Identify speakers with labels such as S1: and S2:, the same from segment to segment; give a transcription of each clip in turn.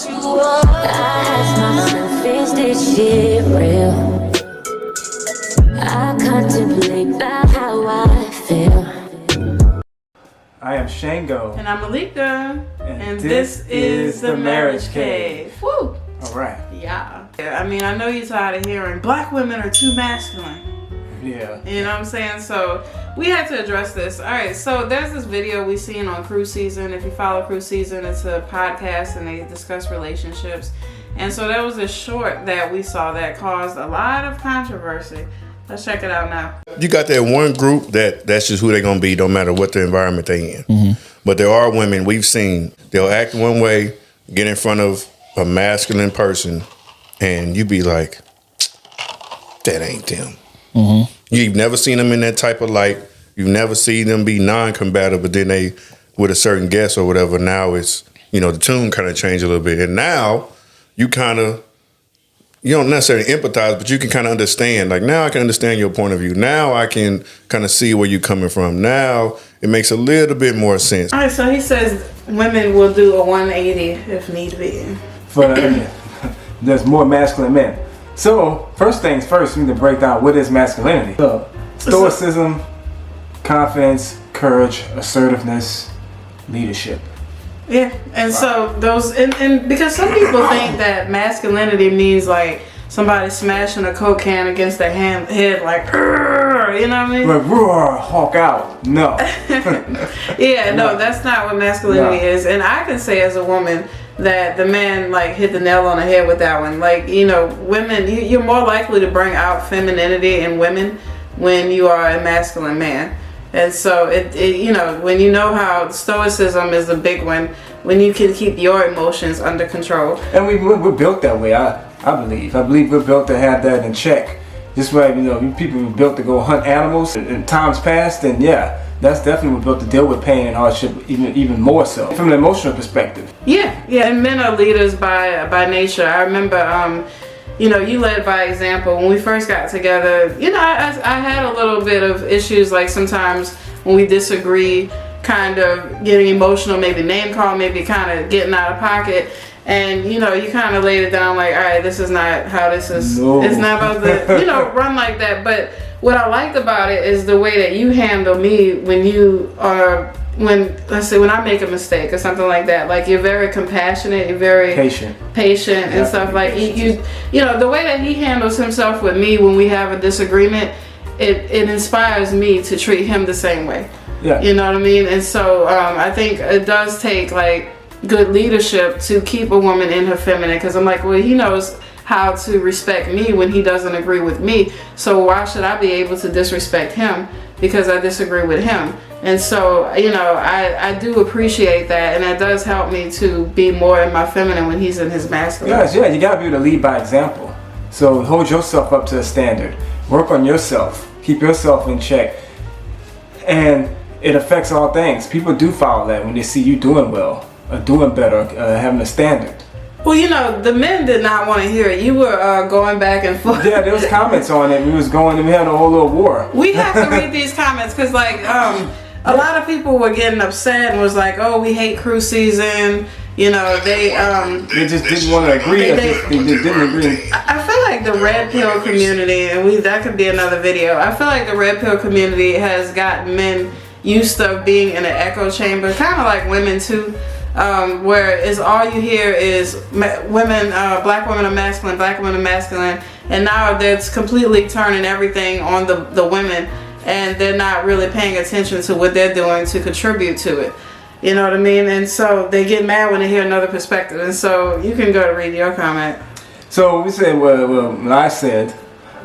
S1: I ask myself, is this shit real? I contemplate about how I feel.
S2: I am Shango.
S3: And I'm Malika. And this is the Marriage Cave. Woo!
S2: Alright.
S3: Yeah. I mean, I know you're tired of hearing black women are too masculine.
S2: Yeah.
S3: You know what I'm saying? So we had to address this. Alright, so there's this video we seen on Cruise Season. If you follow Cruise Season, it's a podcast and they discuss relationships. And so there was a short that we saw that caused a lot of controversy. Let's check it out now.
S4: You got that one group that's just who they're going to be no matter what the environment they in. Mm-hmm. But there are women we've seen, they'll act one way, get in front of a masculine person, and you be like, that ain't them. Mm-hmm. You've never seen them in that type of light. You've never seen them be non-combative, but then they, with a certain guest or whatever, now it's, you know, the tune kind of changed a little bit. And now you don't necessarily empathize, but you can kind of understand. Like, now I can understand your point of view. Now I can kind of see where you're coming from. Now it makes a little bit more sense.
S3: All right, so he says women will do a 180 if need be.
S2: There's more masculine men. So, first things first, we need to break down what is masculinity. So, stoicism, confidence, courage, assertiveness, leadership.
S3: Yeah, and so those, and because some people think that masculinity means like somebody smashing a Coke can against their head, like, you know what I mean?
S2: Like, roar, hawk out. No.
S3: Yeah, no, that's not what masculinity is. And I can say as a woman that the man like hit the nail on the head with that one. Like, you know, women, you're more likely to bring out femininity in women when you are a masculine man. And so it you know, when you know how stoicism is a big one, when you can keep your emotions under control.
S2: And we're built that way, I believe. I believe we're built to have that in check. Just like, you know, people were built to go hunt animals in times past, and yeah, that's definitely built to deal with pain and hardship even more so from an emotional perspective.
S3: Yeah, and men are leaders by nature. I remember you know, you led by example. When we first got together, you know, I had a little bit of issues, like sometimes when we disagree, kind of getting emotional, maybe name call, maybe kind of getting out of pocket. And, you know, you kind of laid it down like, all right, this is not how this is. No. It's not about the, you know, run like that. But what I liked about it is the way that you handle me when you are, let's say when I make a mistake or something like that. Like, you're very compassionate, you're very patient and stuff. Like, you know, the way that he handles himself with me when we have a disagreement, it inspires me to treat him the same way. Yeah. You know what I mean? And so I think it does take like good leadership to keep a woman in her feminine, because I'm like, well, he knows how to respect me when he doesn't agree with me, so why should I be able to disrespect him because I disagree with him? And so, you know, I do appreciate that, and that does help me to be more in my feminine when he's in his masculine.
S2: Yes, yeah, you gotta be able to lead by example. So hold yourself up to a standard. Work on yourself. Keep yourself in check. And it affects all things. People do follow that when they see you doing well, or doing better, having a standard.
S3: Well, you know, the men did not want to hear it. You were going back and forth.
S2: Yeah, there was comments on it. We had a whole little war.
S3: We have to read these comments because, like, a lot of people were getting upset and was like, "Oh, we hate Cruise Season." You know, they
S2: just didn't want to agree. They didn't agree.
S3: I feel like the red pill community, and that could be another video. I feel like the red pill community has gotten men used to being in an echo chamber, kind of like women too. Where is all you hear is women, black women are masculine, black women are masculine, and now that's completely turning everything on the women, and they're not really paying attention to what they're doing to contribute to it. You know what I mean? And so they get mad when they hear another perspective. And so you can go to read your comment.
S2: So we said, well, I said,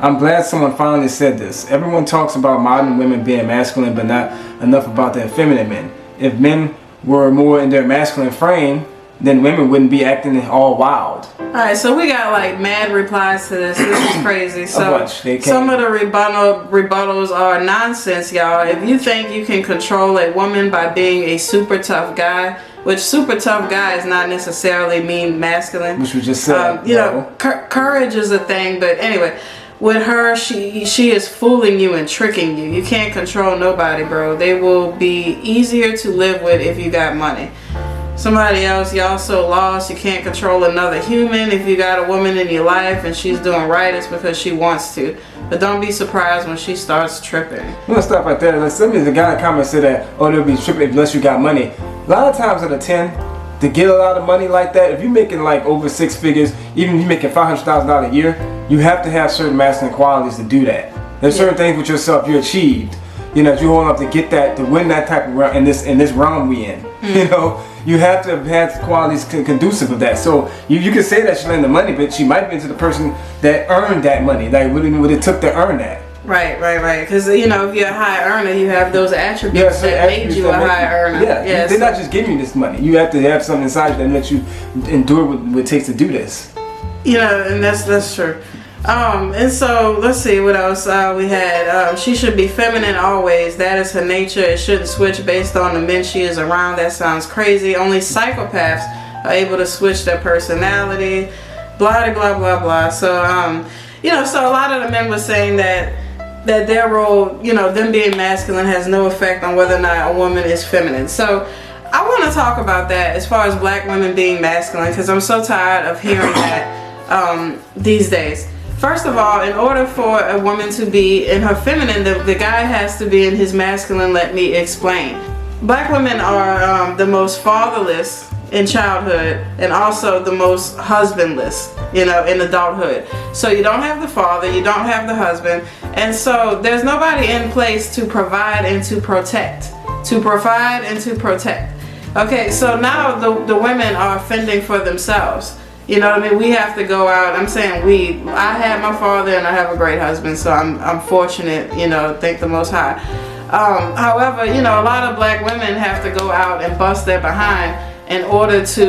S2: I'm glad someone finally said this. Everyone talks about modern women being masculine, but not enough about the effeminate men. If men were more in their masculine frame, then women wouldn't be acting all wild.
S3: Alright, so we got like mad replies to this. This is crazy. So some of the rebuttals are nonsense, y'all. If you think you can control a woman by being a super tough guy, which super tough guy is not necessarily mean masculine.
S2: Which we just said.
S3: You know, courage is a thing, but anyway. With her, she is fooling you and tricking you. You can't control nobody, bro. They will be easier to live with if you got money. somebody else, y'all so lost, you can't control another human. If you got a woman in your life and she's doing right, it's because she wants to. But don't be surprised when she starts tripping.
S2: I'm gonna stop right there. Like, somebody, the guy in the comments said that, oh, they'll be tripping unless you got money. A lot of times out of 10, to get a lot of money like that, if you're making like over 6 figures, even if you're making $500,000 a year, you have to have certain masculine qualities to do that. There's certain things with yourself you achieved. You know, if you hold up to get that, to win that type of realm, in this realm we in. You know, you have to have had qualities conducive of that. So you can say that she's earning the money, but she might be into the person that earned that money, like what it took to earn that.
S3: Right. Because, you know, if you're a high earner, you have those attributes that made you a high earner.
S2: Yeah, they're not just giving you this money. You have to have something inside you that lets you endure what it takes to do this.
S3: You know, and that's true. And so let's see what else we had. She should be feminine always. That is her nature. It shouldn't switch based on the men she is around. That sounds crazy. Only psychopaths are able to switch their personality. Blah blah blah blah. So you know, so a lot of the men were saying that their role, you know, them being masculine has no effect on whether or not a woman is feminine. So I want to talk about that as far as black women being masculine, because I'm so tired of hearing that these days. First of all, in order for a woman to be in her feminine, the guy has to be in his masculine. Let me explain. Black women are the most fatherless in childhood and also the most husbandless, you know, in adulthood. So you don't have the father, you don't have the husband, and so there's nobody in place to provide and to protect. To provide and to protect. Okay, so now the women are fending for themselves. You know what I mean? We have to go out. I'm saying we. I had my father and I have a great husband, so I'm fortunate, you know, thank the Most High. However, you know, a lot of black women have to go out and bust their behind in order to,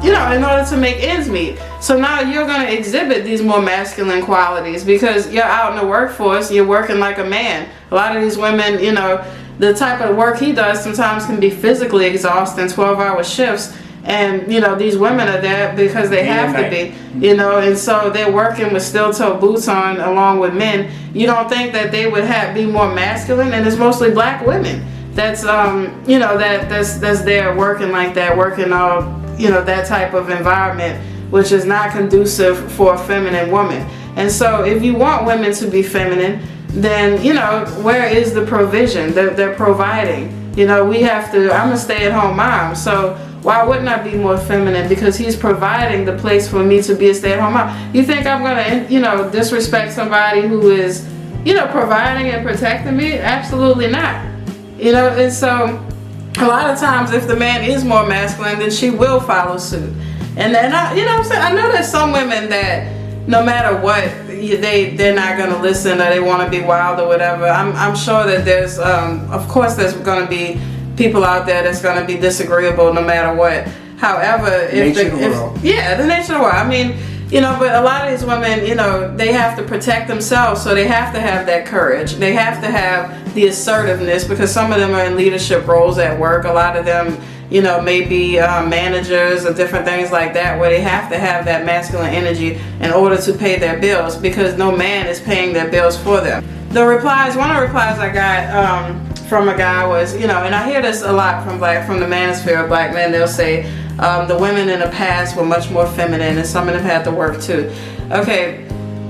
S3: you know, in order to make ends meet. So now you're going to exhibit these more masculine qualities because you're out in the workforce, you're working like a man. A lot of these women, you know, the type of work he does sometimes can be physically exhausting, 12-hour shifts. And, you know, these women are there because they have to be, you know, and so they're working with steel-toe boots on along with men. You don't think that they would be more masculine? And it's mostly black women that's, you know, that's there working like that, working all, you know, that type of environment, which is not conducive for a feminine woman. And so if you want women to be feminine, then, you know, where is the provision? They're providing. You know, we have to, I'm a stay-at-home mom, so why wouldn't I be more feminine? Because he's providing the place for me to be a stay-at-home mom. You think I'm gonna, you know, disrespect somebody who is, you know, providing and protecting me? Absolutely not. You know, and so a lot of times if the man is more masculine, then she will follow suit. And then, you know what I'm saying? I know there's some women that no matter what, they're not gonna listen or they want to be wild or whatever. I'm sure that there's, of course, there's gonna be people out there that's gonna be disagreeable no matter what. However,
S2: the nature of the world.
S3: I mean, you know, but a lot of these women, you know, they have to protect themselves, so they have to have that courage. They have to have the assertiveness because some of them are in leadership roles at work. A lot of them, you know, maybe managers or different things like that, where they have to have that masculine energy in order to pay their bills because no man is paying their bills for them. One of the replies I got from a guy was, you know, and I hear this a lot from the manosphere of black men. They'll say the women in the past were much more feminine and some of them had to work too. Okay,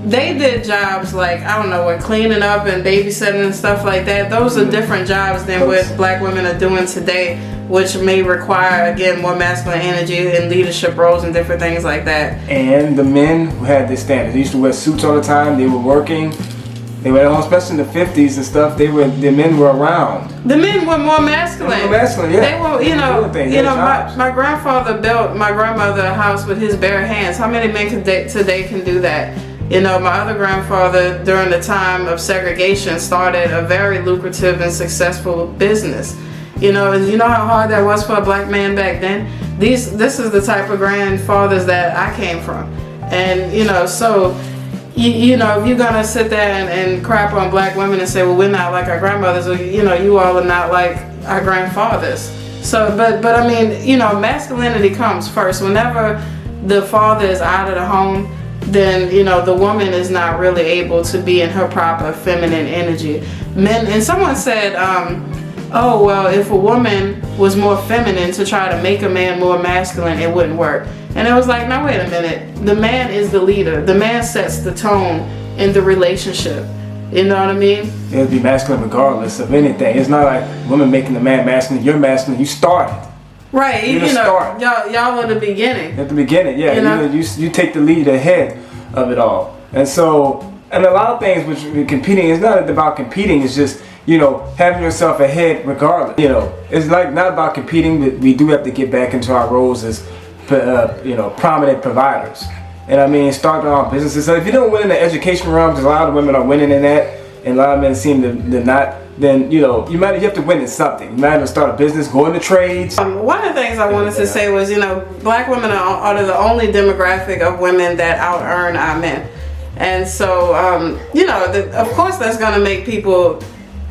S3: they did jobs like, I don't know, what, cleaning up and babysitting and stuff like that. Those are different jobs than what black women are doing today, which may require, again, more masculine energy in leadership roles and different things like that.
S2: And the men who had this standard, they used to wear suits all the time. They were working. They were, especially in the 50s and stuff. The men were around.
S3: The men were more masculine.
S2: They were masculine, yeah.
S3: They were, you know, my grandfather built my grandmother a house with his bare hands. How many men today can do that? You know, my other grandfather, during the time of segregation, started a very lucrative and successful business. You know how hard that was for a black man back then? This is the type of grandfathers that I came from. And, you know, so, you know, if you're going to sit there and crap on black women and say, well, we're not like our grandmothers, or, you know, you all are not like our grandfathers. So, but I mean, you know, masculinity comes first. Whenever the father is out of the home, then, you know, the woman is not really able to be in her proper feminine energy. Men, and someone said, oh, well, if a woman was more feminine to try to make a man more masculine, it wouldn't work. And it was like, no, wait a minute. The man is the leader. The man sets the tone in the relationship. You know what I mean?
S2: It'll be masculine regardless of anything. It's not like women making the man masculine. You're masculine. You started.
S3: Right. You know,
S2: start.
S3: y'all are the beginning.
S2: At the beginning, yeah.
S3: You know?
S2: You take the lead ahead of it all. And so, and a lot of things which competing, it's not about competing. It's just, you know, having yourself ahead regardless. You know, it's like not about competing, but we do have to get back into our roles as, you know, prominent providers. And I mean, start our own businesses. So if you don't win in the education realm, because a lot of women are winning in that, and a lot of men seem to not, then, you know, you have to win in something. You might have to start a business, go into trades.
S3: One of the things I wanted to say was, you know, black women are the only demographic of women that out-earn our men. And so, you know, of course that's going to make people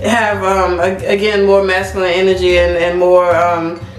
S3: have, again, more masculine energy and more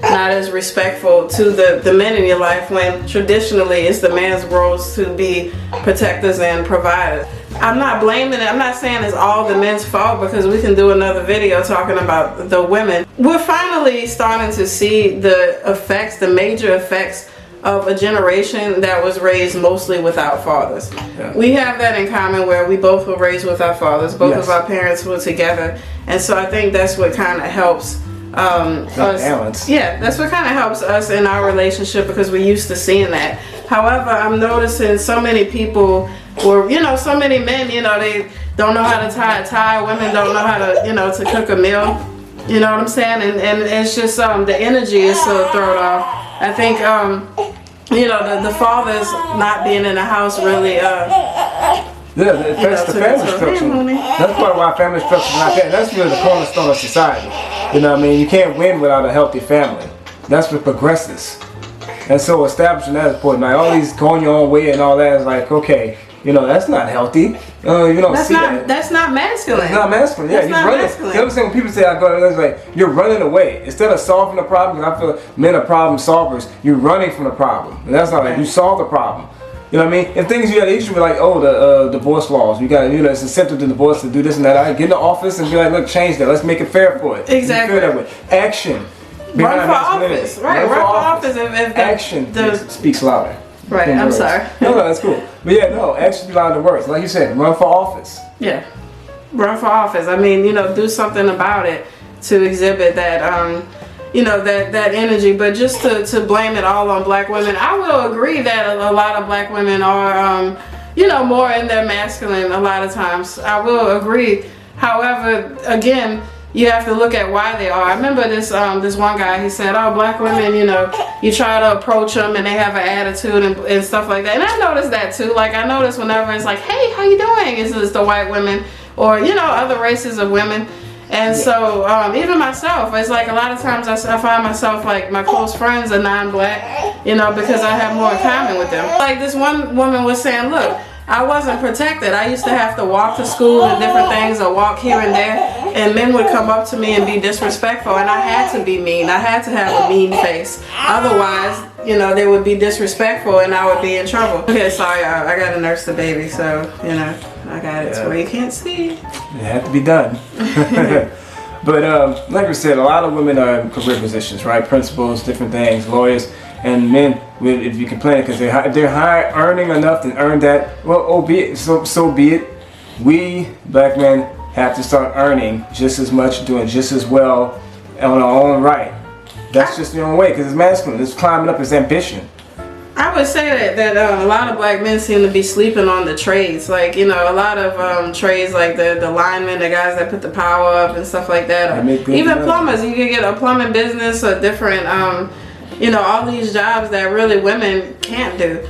S3: not as respectful to the men in your life, when traditionally it's the man's roles to be protectors and providers. I'm not blaming it. I'm not saying it's all the men's fault, because we can do another video talking about the women. We're finally starting to see the effects, the major effects of a generation that was raised mostly without fathers. Yeah. We have that in common, where we both were raised without fathers. Both of our parents were together. And so I think that's what kind of helps us.
S2: Balance.
S3: Yeah, that's what kind of helps us in our relationship, because we're used to seeing that. However, I'm noticing so many people, or, you know, so many men, you know, they don't know how to tie a tie. Women don't know how to, you know, to cook a meal. You know what I'm saying? And it's just the energy is so thrown off. I think, you know, the fathers not being in the house really,
S2: yeah, that's the family structure. That's part of why family structure is not that. That's really the cornerstone of society. You know what I mean? You can't win without a healthy family. That's what progresses. And so establishing that is important. Like all these going your own way and all that is like, okay, you know, that's not healthy. You don't see that.
S3: That's not masculine.
S2: It's not masculine. Yeah, you're running.
S3: Masculine.
S2: You know what I'm saying? When people say I go, it's like you're running away instead of solving the problem. Because I feel men are problem solvers. You're running from the problem, and that's not like you solve the problem. You know what I mean? And things you got to issue with, like, oh, the divorce laws. You got to, you know, it's incentive to divorce to do this and that. I get in the office and be like, look, change that. Let's make it fair for it.
S3: Exactly.
S2: Fair that way. Action.
S3: Run for office. Right. Run for office. If
S2: action speaks louder.
S3: Right. I'm
S2: words.
S3: sorry.
S2: No, that's cool. But yeah, no, action speaks louder than words. Like you said, run for office.
S3: Yeah. Run for office. I mean, you know, do something about it to exhibit that, you know, that energy. But just to blame it all on black women, I will agree that a lot of black women are, you know, more in their masculine a lot of times. I will agree. However, again, you have to look at why they are. I remember this one guy, he said, oh, black women, you know, you try to approach them and they have an attitude and stuff like that. And I noticed that too. Like, I notice whenever it's like, hey, how you doing? It's the white women or, you know, other races of women. And so even myself, it's like a lot of times I find myself like my close friends are non-black, you know, because I have more in common with them. Like this one woman was saying, look, I wasn't protected. I used to have to walk to school and different things or walk here and there, and men would come up to me and be disrespectful, and I had to be mean. I had to have a mean face. Otherwise, you know, they would be disrespectful and I would be in trouble. Okay, sorry, I got to nurse the baby, so, you know, I got it to where you can't see.
S2: It had to be done. But like we said, a lot of women are in career positions, right? Principals, different things, lawyers. And men, if you complain, because they're high, earning enough to earn that, well, oh, be it. So be it. We black men have to start earning just as much, doing just as well on our own right. That's just the only way, because it's masculine. It's climbing up. It's ambition.
S3: I would say that a lot of black men seem to be sleeping on the trades. Like, you know, a lot of trades, like the linemen, the guys that put the power up and stuff like that. Even plumbers. You can get a plumbing business or different, you know, all these jobs that really women can't do.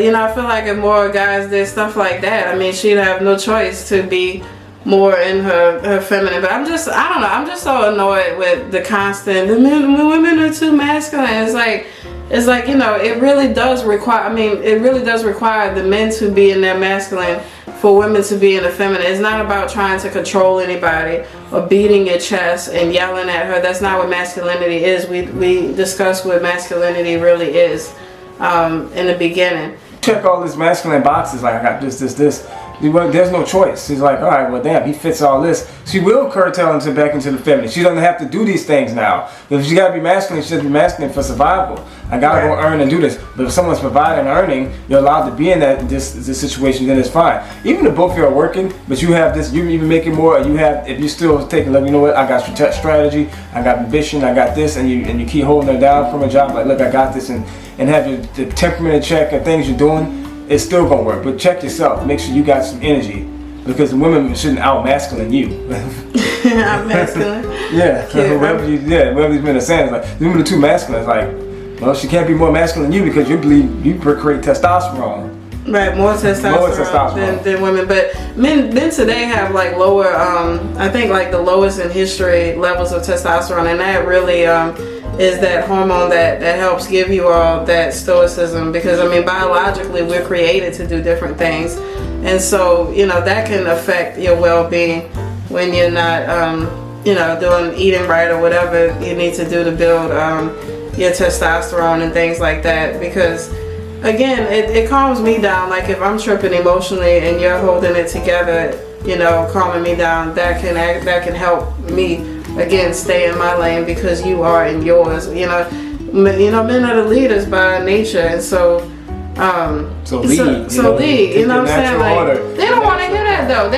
S3: You know, I feel like if more guys did stuff like that, I mean, she'd have no choice to be more in her feminine. But I don't know, I'm just so annoyed with the constant, the women are too masculine. It's like, you know, it really does require the men to be in their masculine for women to be in the feminine. It's not about trying to control anybody or beating your chest and yelling at her. That's not what masculinity is. We discussed what masculinity really is in the beginning.
S2: Check all these masculine boxes, like I got this. There's no choice. She's like, all right, well, damn, he fits all this. She will curtail him back into the feminine. She doesn't have to do these things now. If she got to be masculine, she should be masculine for survival. I got to go earn and do this. But if someone's providing and earning, you're allowed to be in this situation, then it's fine. Even if both of you are working, but you have this, you're even making more, if you're still taking, like, you know what, I got strategy, I got ambition, I got this, and you keep holding her down from a job, like, look, I got this, and have the temperament in check and things you're doing, it's still gonna work. But check yourself. Make sure you got some energy, because the women shouldn't out masculine you.
S3: I'm masculine.
S2: Whatever these men are saying is like, these women are too masculine. It's like, well, she can't be more masculine than you because you believe you create testosterone.
S3: Right, more testosterone than women. But men today have like lower, I think like the lowest in history levels of testosterone, and that really is that hormone that helps give you all that stoicism, because I mean biologically we're created to do different things, and so that can affect your well-being when you're not eating right or whatever you need to do to build your testosterone and things like that. Because again, it calms me down. Like if I'm tripping emotionally and you're holding it together, calming me down, that can help me again stay in my lane, because you are in yours. Men are the leaders by nature, and so lead. You know what I'm saying? Like, they don't want to hear that though.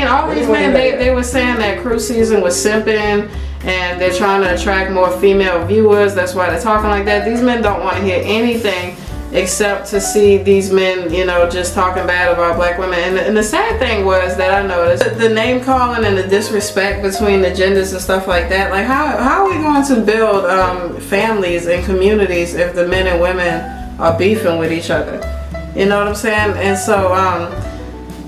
S3: All these men, they were saying that cruise season was simping, and they're trying to attract more female viewers. That's why they're talking like that. These men don't want to hear anything except to see these men, just talking bad about black women. And the sad thing was that I noticed the name calling and the disrespect between the genders and stuff like that. Like, how are we going to build families and communities if the men and women are beefing with each other? You know what I'm saying? And so,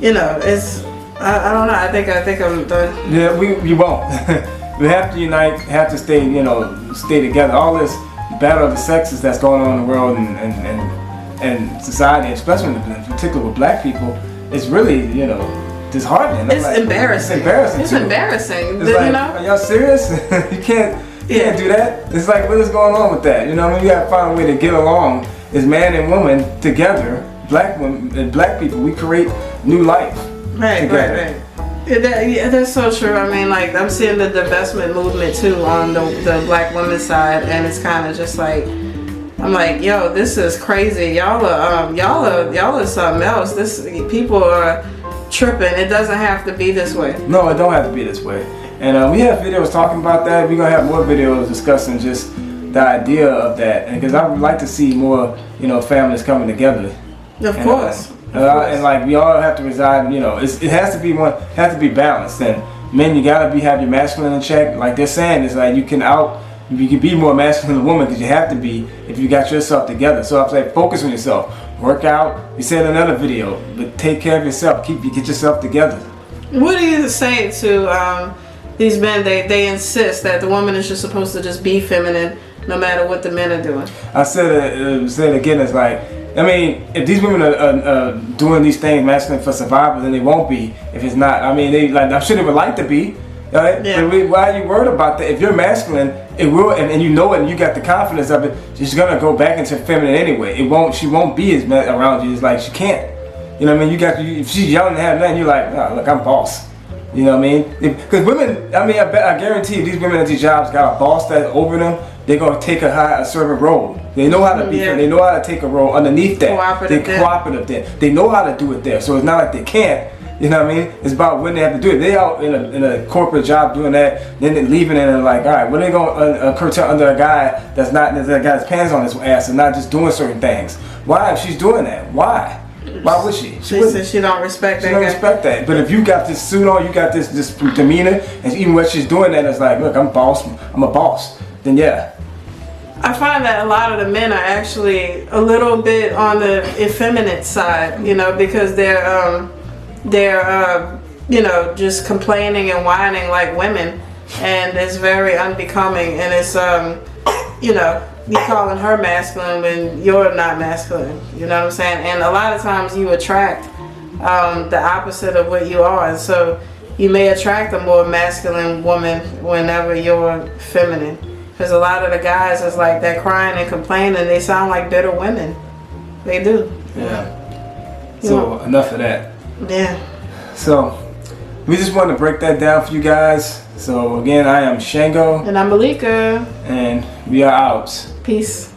S3: it's, I don't know. I think I'm done.
S2: Yeah, we won't. We have to unite. Have to stay together. All this battle of the sexes that's going on in the world and society, especially in particular with black people, is really disheartening.
S3: It's embarrassing. It's embarrassing.
S2: It's like, are y'all serious? You can't do that. It's like, what is going on with that? You gotta find a way to get along as man and woman together. Black women and black people, we create new life together.
S3: Right. Yeah, that's so true. I mean, like, I'm seeing the divestment movement too on the black women's side, and it's kind of just like, I'm like, yo, this is crazy. Y'all are something else. People are tripping. It doesn't have to be this way.
S2: No, it don't have to be this way. And we have videos talking about that. We're gonna have more videos discussing just the idea of that, because I would like to see more, families coming together.
S3: Of course.
S2: And like, we all have to reside, it has to be balanced. And men, you gotta have your masculine in check. Like they're saying, it's like you can be more masculine than a woman, because you have to be if you got yourself together. So I'm saying, focus on yourself, work out. You said in another video, but take care of yourself. Get yourself together.
S3: What do you say to these men? They insist that the woman is just supposed to just be feminine, no matter what the men are doing. I said
S2: it again. It's like, if these women are doing these things masculine for survival, then they won't be if it's not. I'm sure they would like to be, right?
S3: Yeah.
S2: But why are you worried about that? If you're masculine, it will, and you know it, and you got the confidence of it, she's gonna go back into feminine anyway. She won't be as around you. It's like she can't. If she's yelling at her, you're like, oh, look, I'm boss. You know what I mean? Because women, I guarantee if these women at these jobs got a boss that's over them, they're gonna take a servant role. They know how to be. They know how to take a role underneath that. They're cooperative there. They know how to do it there. So it's not like they can't. You know what I mean? It's about when they have to do it. They out in a corporate job doing that, then they're leaving and they're like, all right, when they gonna curtail under a guy that's got his pants on his ass and not just doing certain things? Why? If she's doing that, why? Why would she?
S3: She says she don't respect that.
S2: She don't respect that. But if you got this suit on, you got this demeanor, and even when she's doing that, it's like, look, I'm a boss. Then yeah.
S3: I find that a lot of the men are actually a little bit on the effeminate side, because they're just complaining and whining like women, and it's very unbecoming, and it's you calling her masculine when you're not masculine. You know what I'm saying? And a lot of times you attract the opposite of what you are, and so you may attract a more masculine woman whenever you're feminine. Because a lot of the guys is like they're crying and complaining. They sound like bitter women. They do.
S2: Yeah. So enough of that.
S3: Yeah.
S2: So we just want to break that down for you guys. So again, I am Shango,
S3: And I'm Malika.
S2: and we are out.
S3: Peace.